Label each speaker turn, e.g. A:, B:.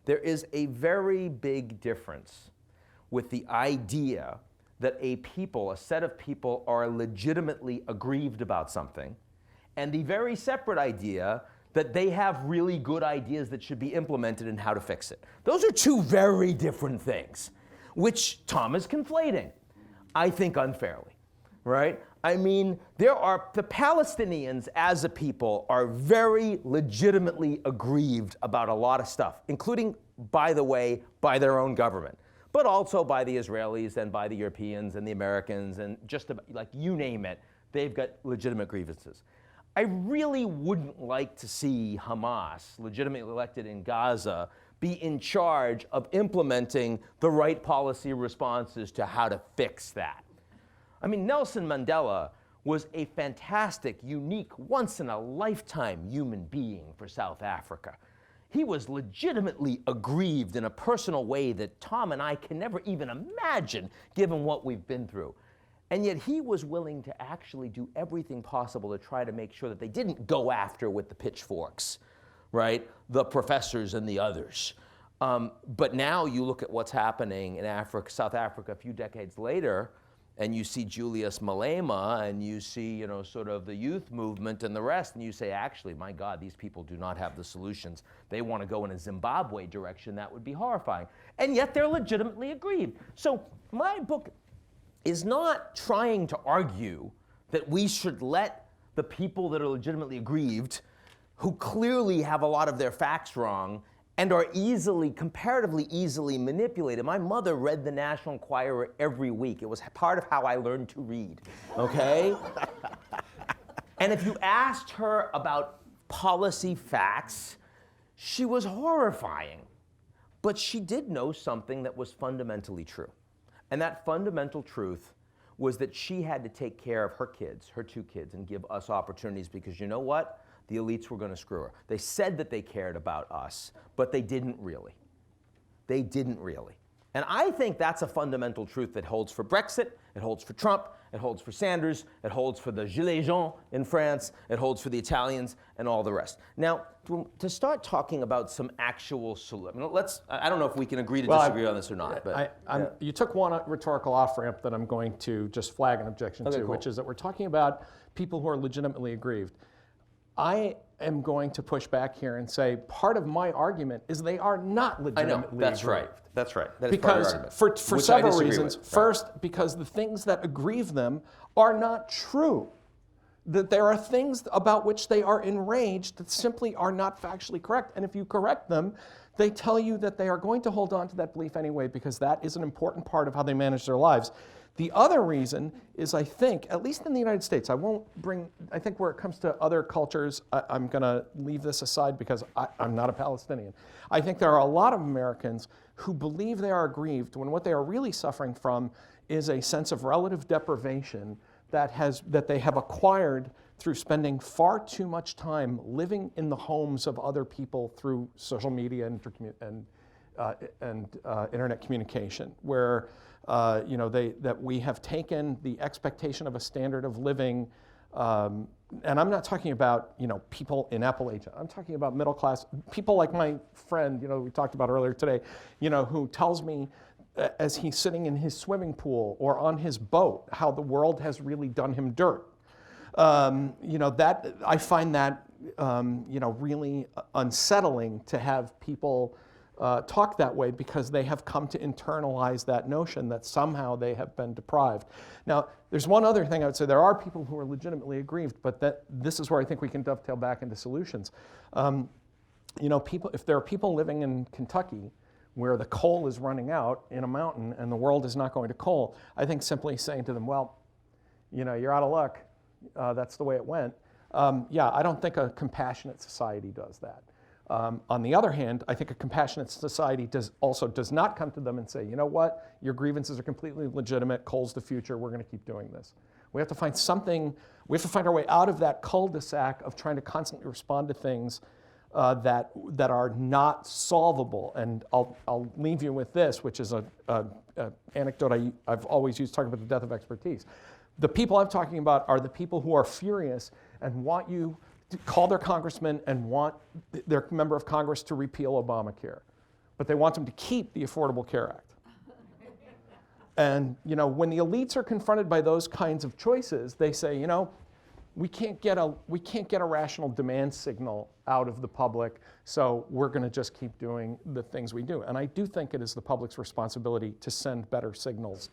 A: there is a very big difference with the idea that a people, a set of people, are legitimately aggrieved about something, and the very separate idea that they have really good ideas that should be implemented and how to fix it. Those are two very different things, which Tom is conflating, I think unfairly, right? I mean, the Palestinians as a people are very legitimately aggrieved about a lot of stuff, including, by the way, by their own government, but also by the Israelis and by the Europeans and the Americans and just about, like, you name it, they've got legitimate grievances. I really wouldn't like to see Hamas, legitimately elected in Gaza, be in charge of implementing the right policy responses to how to fix that. I mean, Nelson Mandela was a fantastic, unique, once-in-a-lifetime human being for South Africa. He was legitimately aggrieved in a personal way that Tom and I can never even imagine, given what we've been through. And yet he was willing to actually do everything possible to try to make sure that they didn't go after with the pitchforks, right? The professors and the others. But now you look at what's happening in Africa, South Africa a few decades later, and you see Julius Malema, and you see, sort of the youth movement and the rest, and you say, actually, my God, these people do not have the solutions. They want to go in a Zimbabwe direction. That would be horrifying. And yet they're legitimately aggrieved. So my book is not trying to argue that we should let the people that are legitimately aggrieved, who clearly have a lot of their facts wrong and are comparatively easily manipulated. My mother read the National Enquirer every week. It was part of how I learned to read, okay? And if you asked her about policy facts, she was horrifying. But she did know something that was fundamentally true. And that fundamental truth was that she had to take care of her kids, her two kids, and give us opportunities, because you know what? The elites were going to screw her. They said that they cared about us, but they didn't really. They didn't really. And I think that's a fundamental truth that holds for Brexit, it holds for Trump, it holds for Sanders, it holds for the Gilets jaunes in France, it holds for the Italians, and all the rest. Now, to start talking about some actual solutions, I don't know if we can agree to disagree on this or not. But
B: you took one rhetorical off-ramp that I'm going to just flag an objection to,
A: cool.
B: Which is that we're talking about people who are legitimately aggrieved. I am going to push back here and say part of my argument is they are not legitimately aggrieved.
A: That's right. That's right. That is
B: because
A: part of your argument.
B: for several reasons. With. First, because the things that aggrieve them are not true. That there are things about which they are enraged that simply are not factually correct. And if you correct them, they tell you that they are going to hold on to that belief anyway, because that is an important part of how they manage their lives. The other reason is, I think, at least in the United States, I think where it comes to other cultures, I'm going to leave this aside because I'm not a Palestinian. I think there are a lot of Americans who believe they are aggrieved when what they are really suffering from is a sense of relative deprivation that they have acquired through spending far too much time living in the homes of other people through social media and internet communication, where that we have taken the expectation of a standard of living, and I'm not talking about people in Appalachia. I'm talking about middle class people like my friend, we talked about earlier today, who tells me as he's sitting in his swimming pool or on his boat how the world has really done him dirt. That I find that really unsettling to have people talk that way, because they have come to internalize that notion that somehow they have been deprived. Now, there's one other thing I would say. There are people who are legitimately aggrieved, but this is where I think we can dovetail back into solutions. If there are people living in Kentucky where the coal is running out in a mountain and the world is not going to coal, I think simply saying to them, well, you're out of luck. That's the way it went. I don't think a compassionate society does that. On the other hand, I think a compassionate society does not come to them and say, you know what, your grievances are completely legitimate, coal's the future, we're going to keep doing this. We have to find something, we have to find our way out of that cul-de-sac of trying to constantly respond to things that are not solvable. And I'll leave you with this, which is an anecdote I've always used talking about the death of expertise. The people I'm talking about are the people who are furious and want you to call their congressman and want their member of Congress to repeal Obamacare. but they want them to keep the Affordable Care Act. And when the elites are confronted by those kinds of choices, they say, we can't get a rational demand signal out of the public, so we're going to just keep doing the things we do. And I do think it is the public's responsibility to send better signals.